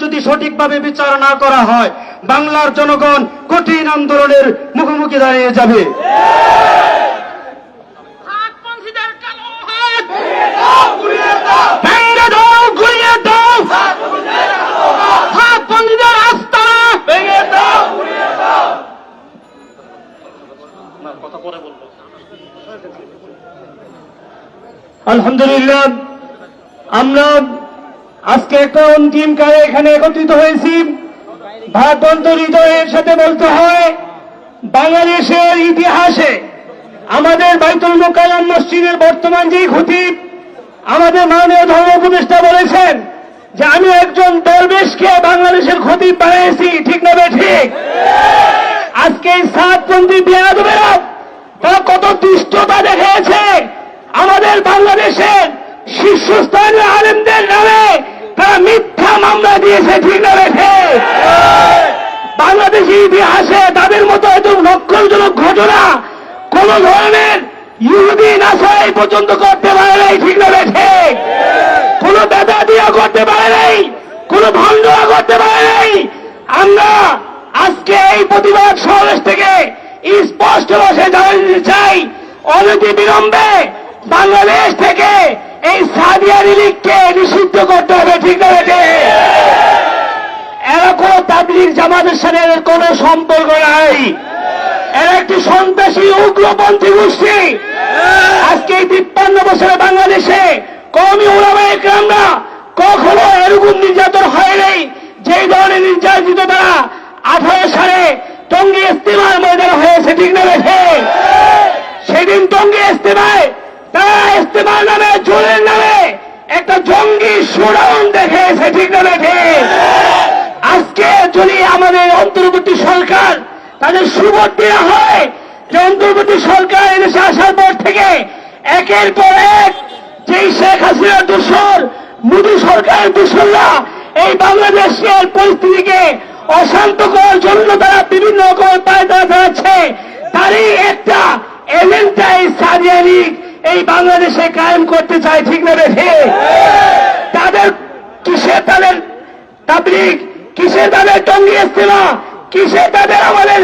যদি সঠিকভাবে বিচার না করা হয়, বাংলার জনগণ কঠিন আন্দোলনের মুখোমুখি দাঁড়িয়ে যাবে। আলহামদুলিল্লাহ, আমরা আজকে একটা অন্তিম কালে এখানে একত্রিত হয়েছি। ভারাক্রান্ত হৃদয়ের সাথে বলতে হয়, বাংলাদেশের ইতিহাসে আমাদের বাইতুল মোকাররম মসজিদের বর্তমান যে খতিব, আমাদের মাননীয় ধর্ম উপদেষ্টা বলেছেন যে আমি একজন দরবেশকে বাংলাদেশের খতিব বানিয়েছি, ঠিক না ঠিক? আজকে এই সাতপন্থী বেয়াদবেরা তারা কত দুষ্টতা দেখিয়েছে। আমাদের বাংলাদেশের শীর্ষস্থানীয় আলেমদের নামে তারা মিথ্যা মামলা দিয়েছে, ঠিক না বেঠে? বাংলাদেশের ইতিহাসে তাদের মতো এত লক্ষণজনক ঘটনা কোন ধরনের ইহুদি নাসারাই পর্যন্ত করতে পারে নাই, ঠিক না বেঠে? কোন বেদাতিয়া করতে পারে নাই, কোন ভণ্ডরা করতে পারে নাই। আমরা আজকে এই প্রতিবাদ সমাবেশ থেকে স্পষ্ট ভাষায় জানাতে চাই, অনতি বিলম্বে বাংলাদেশ থেকে এই সাদিয়ারি লীগকে নিষিদ্ধ করতে হবে, ঠিক না বেঠে? এরা কোন তাবলীগ জামাতের সাথে এর কোন সম্পর্ক নাই। এরা একটি সন্ত্রাসী উগ্রপন্থী গোষ্ঠী। আজকে এই 53 বছরে বাংলাদেশে কওমি উলামায়ে কেরামরা কখনো এরকম নির্যাতন হয় নাই যেই ধরনের নির্যাতিত তারা 18 সালে টঙ্গী ইজতেমার ময়দানে হয়েছে, ঠিক না বেঠে? সেদিন টঙ্গী ইজতেমায় তারা ইজতেমার নামে, জোরের নামে একটা জঙ্গি শোডাউন দেখিয়েছে, ঠিক না বেঠে? আজকে যদি আমাদের অন্তর্বর্তী সরকার তাদের সুবট দেওয়া হয় যে অন্তর্বর্তী সরকার এদেশে আসার পর থেকে একের পর এক যেই শেখ হাসিনার দোসর, মোদী সরকারের দোসররা এই বাংলাদেশের পরিস্থিতিকে অশান্ত করার জন্য তারা বিভিন্ন রকমের পায়তারা চালাচ্ছে, তারই একটা এজেন্ডা এই সাদিয়া লীগ এই বাংলাদেশে কায়েম করতে চায়, ঠিক না বেঠে? তাদের কিসে তাদের তাবলীগ, কিসে তাদের টঙ্গী ইজতেমা, কিসে তাদের আমাদের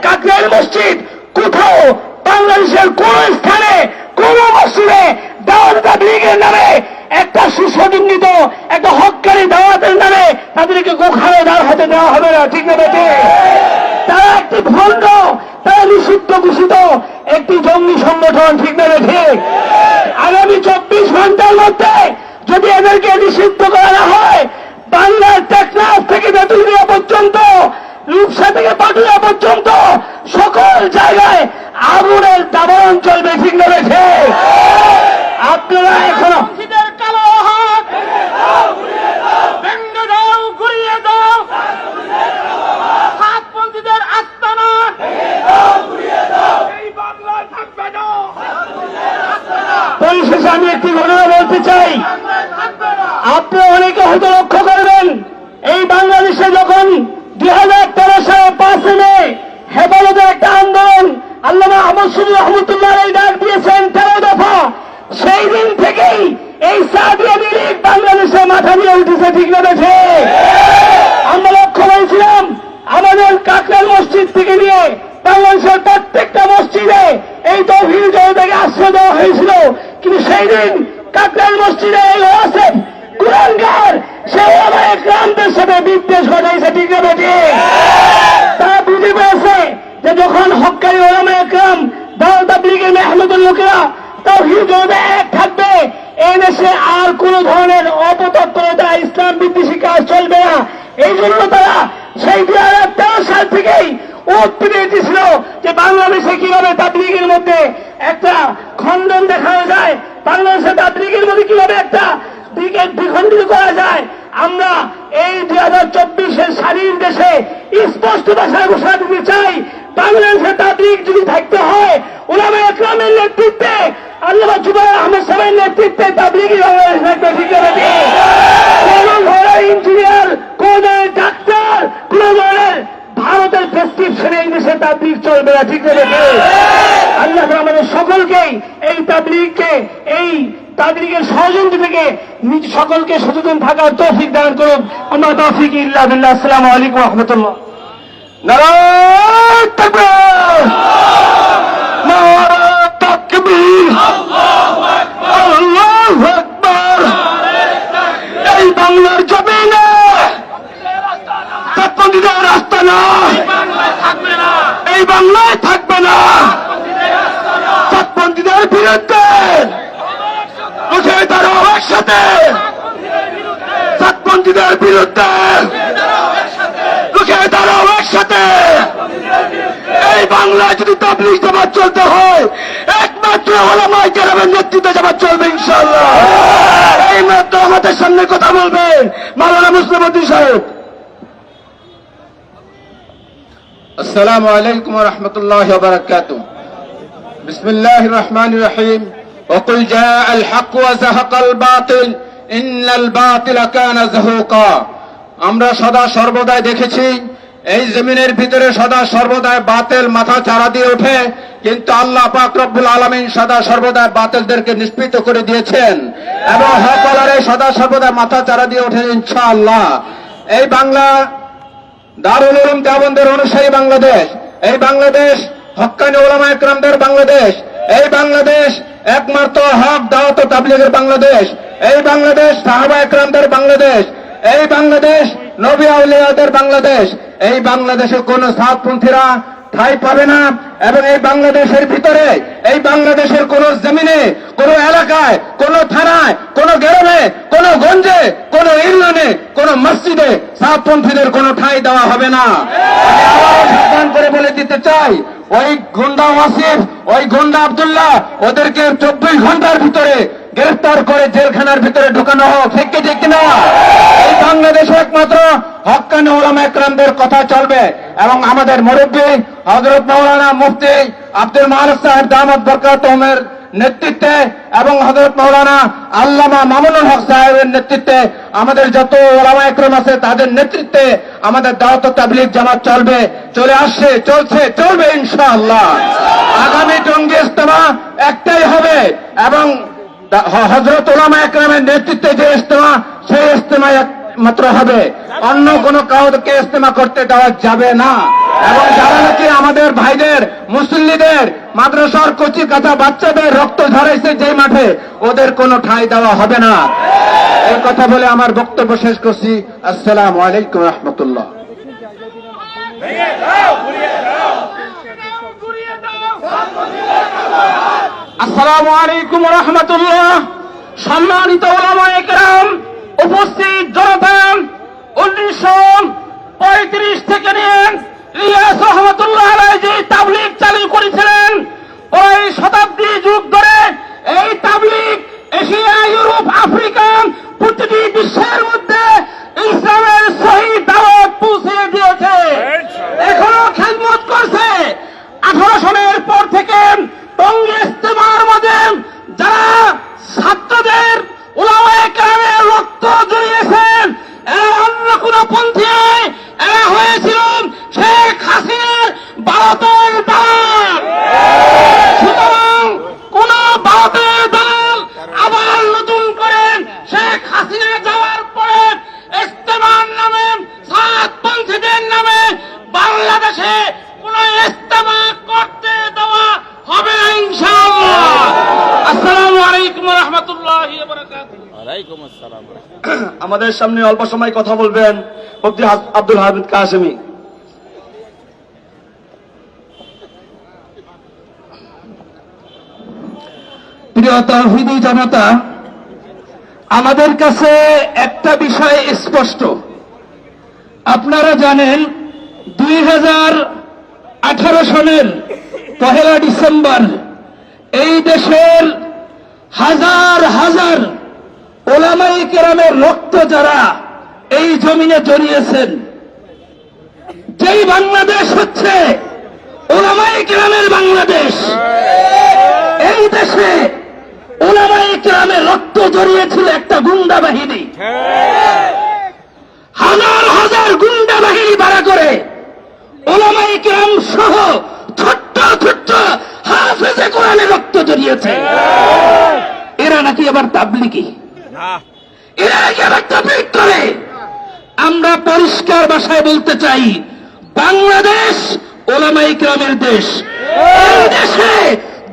কাকরাইল মসজিদ? কোথাও বাংলাদেশের কোন স্থানে কোন মসজিদে দাওয়াত তাবলীগের নামে একটা সুসংগঠিত একটা হক্কানি দাওয়াতের নামে তাদেরকে গোখানে দাঁড় হাতে দেওয়া হবে না, ঠিক না বেঠে? তারা একটি ভণ্ড, তারা নিষিদ্ধ ঘোষিত একটি জঙ্গি সংগঠন, ঠিক না বেঠে? আগামী 24 ঘন্টার মধ্যে যদি এদেরকে নিষিদ্ধ করা না হয়, বাংলার টেকনাফ থেকে বেতুলিয়া পর্যন্ত, রূপসা থেকে পাটুরিয়া পর্যন্ত সকল জায়গায় আগুনের দাবানল চলবে, ঠিক না বেঠে? আপনারা এখনো কালো হাত ভেঙে দাও, গুড়িয়ে দাও, সাতপন্থীদের আস্তানা এই বাংলায় থাকবে না। পরিশেষে আমি একটি ঘটনা বলতে চাই। আপনারা অনেকে হয়তো লক্ষ্য করবেন, এই বাংলাদেশে যখন 2013 সালে 5 মে হেফাজতের একটা আন্দোলন আল্লামা আহমদ শরীফ রহমতুল্লাহ আলাইহি ডাক দিয়েছেন 13 দফা, সেই দিন থেকেই এই সাদিয়ারি লীগ বাংলাদেশে মাথা দিয়ে উঠেছে, ঠিক না বেঠে? আমরা লক্ষ্য করেছিলাম আমাদের কাকরাইল মসজিদ থেকে নিয়ে বাংলাদেশের প্রত্যেকটা মসজিদে এই তৌহিদ জনতাকে আশ্রয় দেওয়া হয়েছিল, কিন্তু সেই দিন কাকরাইল মসজিদে এই ওয়াসিফ কুরআনগার সে ওলামায়ে কেরামদের সাথে বিদ্বেষ ঘটাইছে, ঠিক না বেঠে? তারা বুঝে পেয়েছে যে যখন হক্কানি ওলামায়ে কেরাম, দাওয়াত তাবলীগের মেহনতের লোকেরা তাওহীদ জনতা এক থাকবে, এই দেশে আর কোন ধরনের অপতৎপরতা, ইসলাম বিদ্বেষী কাজ চলবে না। এই জন্য তারা সেই 2013 সাল থেকেই উৎপীড়িত দিয়েছিল যে বাংলাদেশে কিভাবে তাবলীগের মধ্যে একটা খণ্ডন দেখানো যায়, বাংলাদেশে তাবলীগের মধ্যে কিভাবে একটা দিকে দ্বিখণ্ডিত করা যায়। আমরা এই 2024-এর স্বাধীন দেশে স্পষ্ট ভাষায় ঘোষণা দিতে চাই, বাংলাদেশে তাবলীগ যদি থাকতে হয় উলামায়ে কেরামের নেতৃত্বে, আল্লামা জুবায়ের আহমদ সাহেবের নেতৃত্বে তাবলীগই বাংলাদেশ থাকবে, ঠিক না বেঠে? কোন ধরনের ইঞ্জিনিয়ার, কোন ধরনের ডাক্তার, কোন ধরনের ভারতের প্রেসক্রিপশনে এই দেশে তাবলীগ চলবে না, ঠিক না বেঠে? আল্লাহ আমাদের সকলকেই এই তাবলীগকে, এই তাদেরকে ষড়যন্ত্র থেকে নিজ সকলকে সচেতন থাকার তৌফিক দান করুন। আমরা তৌফিক ইল্লা বিল্লাহ। আসসালামু আলাইকুম ওয়া রাহমাতুল্লাহ। নারায়ে তাকবীর, নারায়ে তাকবীর, আল্লাহু আকবার, আল্লাহু আকবার। এই বাংলার জমিনে চাঁদপন্থীদের রাস্তা না, এই বাংলায় থাকবে না। চাঁদপন্থীদের বিরুদ্ধে রুখে দাঁড়াও একসাথে, চাঁদপন্থীদের বিরুদ্ধে রুখে দাঁড়াও একসাথে। এই বাংলায় যদি তাবলীগ জামাত চলতে হয়, একমাত্র উলামায়ে কেরামের নেতৃত্বে জামাত চলবে ইনশাআল্লাহ। এই মাত্র আমাদের সামনে কথা বলবেন মাওলানা মুসলিম উদ্দিন সাহেব। আসসালামু আলাইকুম ওয়া রাহমাতুল্লাহি ওয়া বারাকাতুহু। বিসমিল্লাহির রহমানির রহিম। ওয়াকুল জাআল হক ওয়া যাহাকাল বাতিল ইন্নাল বাতিলা কানা যাহুকা। আমরা সদা সর্বদাই দেখেছি এই জমিনের ভিতরে সদা সর্বদাই বাতিল মাথা চারা দিয়ে ওঠে, কিন্তু আল্লাহ পাক রব্বুল আলামিন সদা সর্বদাই বাতিলদেরকে নিষ্পৃত করে দিয়েছেন এবং হক ওয়ালারে সদা সর্বদা মাথা চারা দিয়ে ওঠে ইনশাআল্লাহ। এই বাংলা দারুল উলুম দেওবন্দের অনুসারী বাংলাদেশ, এই বাংলাদেশ হক্কানি উলামায়ে কেরামদের বাংলাদেশ, এই বাংলাদেশ একমাত্র হক দাওয়াত ও তাবলীগের বাংলাদেশ, এই বাংলাদেশ সাহাবায়ে কেরামদের বাংলাদেশ, এই বাংলাদেশ নবী আউলিয়াদের বাংলাদেশ। এই বাংলাদেশে কোন সাতপন্থীরা ঠাঁই পাবে না এবং এই বাংলাদেশের ভিতরে, এই বাংলাদেশের কোন জমিনে, কোন এলাকায়, কোন থানায়, কোন গ্রামে, কোন গঞ্জে, কোন ইউনিয়নে, কোন মসজিদে সাতপন্থীদের কোন ঠাঁই দেওয়া হবে না। আমি আবারও সাবধান করে বলে দিতে চাই, ওই গুন্ডা ওয়াসিফ, ওই গুন্ডা আব্দুল্লাহ, ওদেরকে 24 ঘন্টার ভিতরে গ্রেফতার করে জেলখানার ভিতরে ঢোকানো হোক, ঠিক কি ঠিক না? এই বাংলাদেশে একমাত্র হক্কানি উলামায়ে কেরামদের কথা চলবে এবং আমাদের মুরব্বী হযরত মাওলানা মুফতি আব্দুল মালিক সাহেব দামাত বরকাতুহুমের নেতৃত্বে এবং হযরত মাওলানা আল্লামা মামুনুল হক সাহেবের নেতৃত্বে আমাদের যত উলামায়ে কেরাম আছে তাদের নেতৃত্বে আমাদের দাওয়াত ও তাবলীগ জামাত চলবে, চলে আসছে, চলছে, চলবে ইনশাআল্লাহ। আগামী টঙ্গী ইজতেমা একটাই হবে এবং হযরত উলামায়ে কেরামের নেতৃত্বে যে ইজতেমা, সেই ইজতেমা মাত্র হবে, অন্য কোনো কাউকে ইজতেমা করতে দেওয়া যাবে না। এবং যারা নাকি আমাদের ভাইদের মুসল্লিদের মাদ্রাসার কচি কাঁচা বাচ্চাদের রক্ত ঝরাইছে যে মাঠে, ওদের কোনো ঠাঁই দেওয়া হবে না। এই কথা বলে আমার বক্তব্য শেষ করছি। আসসালামু আলাইকুম ওয়া রাহমাতুল্লাহ। আসসালামু আলাইকুম ওয়া রাহমাতুল্লাহ। সম্মানিত উলামায়ে কেরাম, উপস্থিত জনতা, 1935 থেকে নিয়ে ইলিয়াস রহমাতুল্লাহ আলাইহি যে তাবলীগ চালু করেছিলেন, ওই শতাব্দী যুগ ধরে এই তাবলীগ এশিয়া, ইউরোপ, আফ্রিকা, প্রতিটি বিশ্বের মধ্যে ইসলামের সহি দাওয়াত পৌঁছে দিয়েছে, এখনো খেদমত করছে। 18 সনের পর থেকে টঙ্গী ইজতেমার মধ্যে যারা ছাত্রদের উলামায়ে কেরামের রক্ত জড়িয়েছেন, এরা অন্য কোন পন্থী নয়, এরা হয়েছিল শেখ হাসিনার ভারতের দালাল। সুতরাং কোন ভারতের দালাল আবার নতুন করে শেখ হাসিনা যাওয়ার পরে ইজতেমার নামে, সাতপন্থীদের নামে বাংলাদেশে কোন ইজতেমা করতে দেওয়া হবে না ইনশাআল্লাহ। আসসালামু আলাইকুম ওয়া রাহমাতুল্লাহি ওয়া বারাকাতুহু। ওয়ালাইকুম আসসালাম। আমাদের সামনে অল্প সময় কথা বলবেন মুফতি আব্দুল হামিদ কাসেমি। প্রিয় তাওহীদি জনতা, আমাদের কাছে একটা বিষয় স্পষ্ট। আপনারা জানেন 2018 সনের 1 ডিসেম্বর এই দেশের হাজার হাজার উলামায়ে কেরামের রক্ত যারা এই জমিনে জড়িয়েছেন, যেই বাংলাদেশ হচ্ছে উলামায়ে কেরামের বাংলাদেশ, এই দেশে উলামায়ে কেরামের রক্ত জড়িয়েছিল একটা গুন্ডা বাহিনী। হাজার হাজার গুন্ডা বাহিনী ভাড়া করে উলামায়ে কেরাম সহ ছোট্ট ছোট্ট হাফেজে কোরআনে রক্ত জড়িয়েছে। এরা নাকি আবার তাবলিগি, এরা নাকি আবার তাবলিগ করে। আমরা পরিষ্কার ভাষায় বলতে চাই, বাংলাদেশ ওলামায়ে কেরামের দেশ। এই দেশে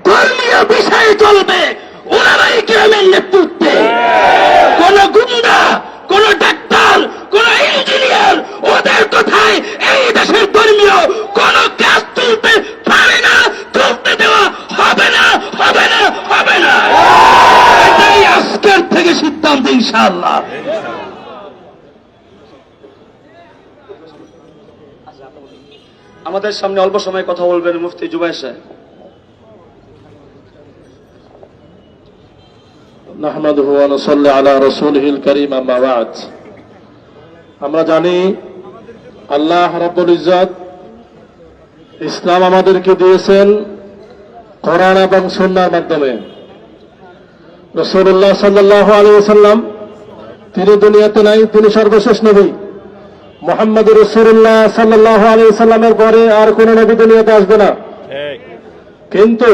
ধর্মীয় বিষয় চলবে ওলামায়ে কেরামের নেতৃত্বে। কোন গুন্ডা, কোন ডাক্তার, কোন ইঞ্জিনিয়ার ওদের কথায় এই দেশের ধর্মীয় কোন কাজ চলতে পারে না, চলতে দেওয়া হবে না, হবে না, হবে না। এটাই আজকের থেকে সিদ্ধান্ত, ইনশাআল্লাহ। আমাদের সামনে অল্প সময় কথা বলবেন মুফতি জুবায়ের সাহেব। নাহমাদুহু ওয়া নুসাল্লি আলা রাসূলিহিল কারীম, আম্মা বা'দ। আমরা জানি আল্লাহ রাব্বুল ইজ্জত ইসলাম আমাদেরকে দিয়েছেন কোরআন এবং সুন্নাহর মাধ্যমে। রাসূলুল্লাহ সাল্লাল্লাহু আলাইহি ওয়াসাল্লাম তিনি দুনিয়াতে নাই, তিনি সর্বশেষ নবী। মুহাম্মদুর রাসূলুল্লাহ সাল্লাল্লাহু আলাইহি ওয়াসাল্লামের পরে আর কোন নবী দুনিয়াতে আসবে না। কিন্তু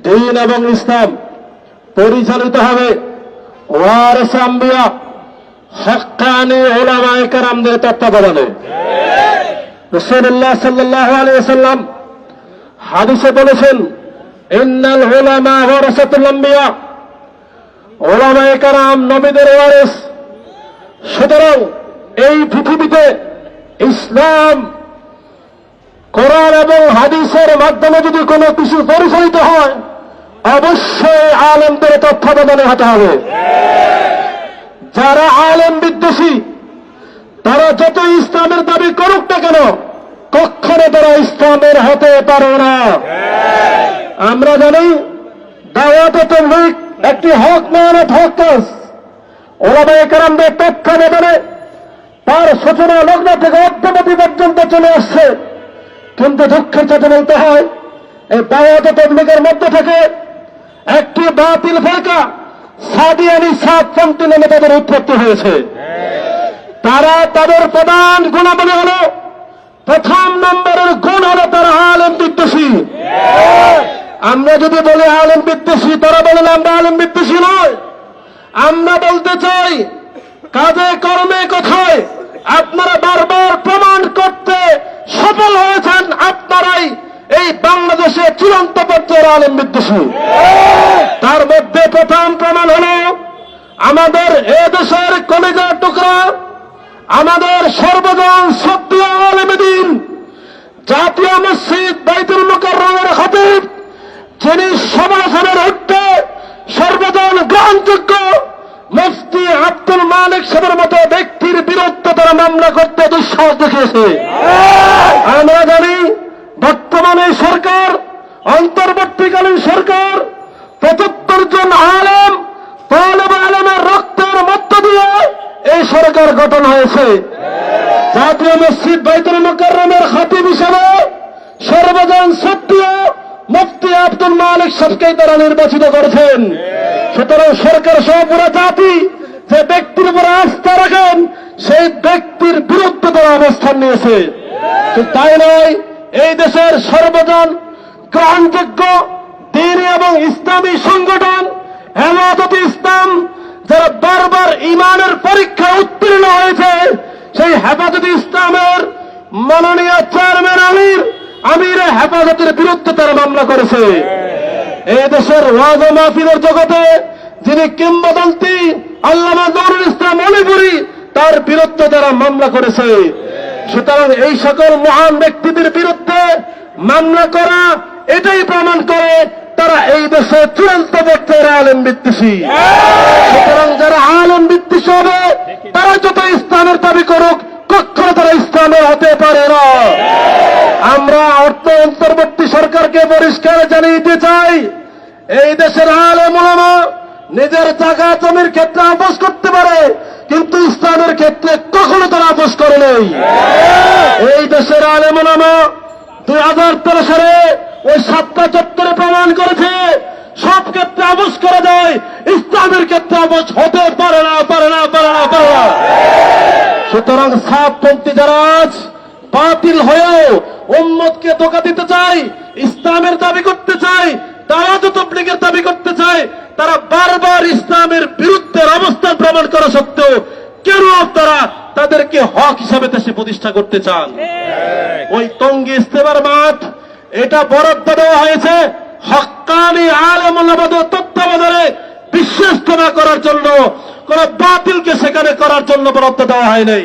দ্বীন এবং ইসলাম পরিচালিত হবে ওয়ারিসে আম্বিয়া, হক্কানি উলামায়ে কেরামদের তত্ত্বাবধানে। রাসূলুল্লাহ সাল্লাল্লাহু আলাইহি ওয়াসাল্লাম হাদিসে বলেছেন, ইন্নাল উলামা ওয়ারাসাতুল আম্বিয়া, উলামায়ে কেরাম নবীদের ওয়ারিস। সুতরাং এই পৃথিবীতে ইসলাম কোরআন এবং হাদিসের মাধ্যমে যদি কোনো কিছু পরিচালিত হয়, অবশ্যই আলেমদের তত্ত্বাবধানে হতে হবে। যারা আলেম বিদ্বেষী, তারা যত ইসলামের দাবি করুক না কেন, কখনো তারা ইসলামের হতে পারে না। আমরা জানি দাওয়াতে তাবলীগ একটি হক মেহনত হক কাজ। উলামায়ে কেরামদের তত্ত্বাবধানে তার সূচনা লগ্ন থেকে অদ্যাবধি পর্যন্ত চলে আসছে। কিন্তু দুঃখের সাথে বলতে হয়, এই দাওয়াতে তাবলীগের মধ্যে থেকে একটি বাতিল ফেরকা সাদিয়ানি সাতপন্থী নামে তাদের উৎপত্তি হয়েছে। তারা তাদের প্রধান গুণাবলী হল, প্রথম নম্বরের গুণ হল তারা আলেম বিদ্বেষী। আমরা যদি বলি আলেম বিদ্বেষী, তারা বলেন আমরা আলেম বিদ্বেষী নয়। আমরা বলতে চাই, কাজে কর্মে কথায় আপনারা বারবার প্রমাণ করতে সফল হয়েছেন আপনারাই এই বাংলাদেশে চূড়ান্ত পর্যায়ের আলেম বিদ্বেষী। তার মধ্যে প্রথম প্রমাণ হল আমাদের এ দেশের কলিজার টুকরা, আমাদের সর্বজন শ্রদ্ধেয় আলেমে দ্বীন, জাতীয় মসজিদ বাইতুল মুকাররমের খতিব, যিনি সমাজের ঊর্ধ্বে সর্বজন গ্রহণযোগ্য মুফতি আব্দুল মালিক সাহেবের মতো ব্যক্তির বিরুদ্ধে তারা মামলা করতে দুঃসাহস দেখিয়েছে। আমরা জানি বর্তমানে সরকার, অন্তর্বর্তীকালীন সরকার ৭৫ জন আলেম, তালেবে আলেমের রক্তের মধ্য দিয়ে এই সরকার গঠন হয়েছে। জাতীয় মসজিদ বাইতুল মুকাররমের খতিব হিসেবে সর্বজন শ্রদ্ধেয় মুফতি আব্দুল মালিক সাহেবকে তারা নির্বাচিত করেছেন। সুতরাং সরকার সহ পুরো জাতি যে ব্যক্তির উপর আস্থা রাখেন, সেই ব্যক্তির বিরুদ্ধে তারা অবস্থান নিয়েছে। তাই নয়, এই দেশের সর্বজন গ্রহণযোগ্য দ্বীনি এবং ইসলামী সংগঠন হেফাজত ইসলাম, যারা বারবার ইমানের পরীক্ষা উত্তীর্ণ হয়েছে, সেই হেফাজত ইসলামের মাননীয় চেয়ারম্যান আমির হেফাজতের বিরুদ্ধে তারা মামলা করেছে। এই দেশের ওয়াজ ও মাহফিলের জগতে যিনি কিংবদন্তি আল্লামা নুরুল ইসলাম অলিপুরী, তার বিরুদ্ধে তারা মামলা করেছে। সুতরাং এই সকল মহান ব্যক্তিদের বিরুদ্ধে মামলা করা এটাই প্রমাণ করে তারা এই দেশে চূড়ান্ত পর্যায়ের আলেম বিদ্বেষী। সুতরাং যারা আলেম বিদ্বেষী হবে, তারা যত ইসলামের দাবি করুক, কখনো তারা ইসলামের হতে পারে না। আমরা অন্তর্বর্তী সরকারকে পরিষ্কার জানিয়ে দিতে চাই, এই দেশের আলেম ওলামা নিজের জায়গা জমির ক্ষেত্রে আপোষ করতে পারে, কিন্তু ইসলামের ক্ষেত্রে কখনো তারা আপোষ করে নাই। এই দেশের আলেম ওলামা 2013 সালে ওই 7টা চত্বরে প্রমাণ করেছে, সব ক্ষেত্রে আপোষ করা যায়, ইসলামের ক্ষেত্রে আপোষ হতে পারে না, পারে না, পারে না, পারে না। সুতরাং সাতপন্থী যারা আজ বাতিল হয়েও উম্মতকে ধোঁকা দিতে চায়, ইসলামের দাবি করতে চায়, দাওয়াত ও তাবলীগের দাবি করতে চায়, তারা বারবার ইসলামের বিরুদ্ধে অবস্থান প্রমাণ করা সত্ত্বেও কেন তারা তাদেরকে হক হিসাবে দেশে প্রতিষ্ঠা করতে চান? ওই টঙ্গী ইস্তেমার মাঠ এটা বরাদ্দ দেওয়া হয়েছে হক্কানি আলেম ওলামাদের তত্ত্বাবধানে বিশ্বাস করার জন্য, কোন বাতিলকে সেখানে করার জন্য বরাদ্দ দেওয়া হয় নাই।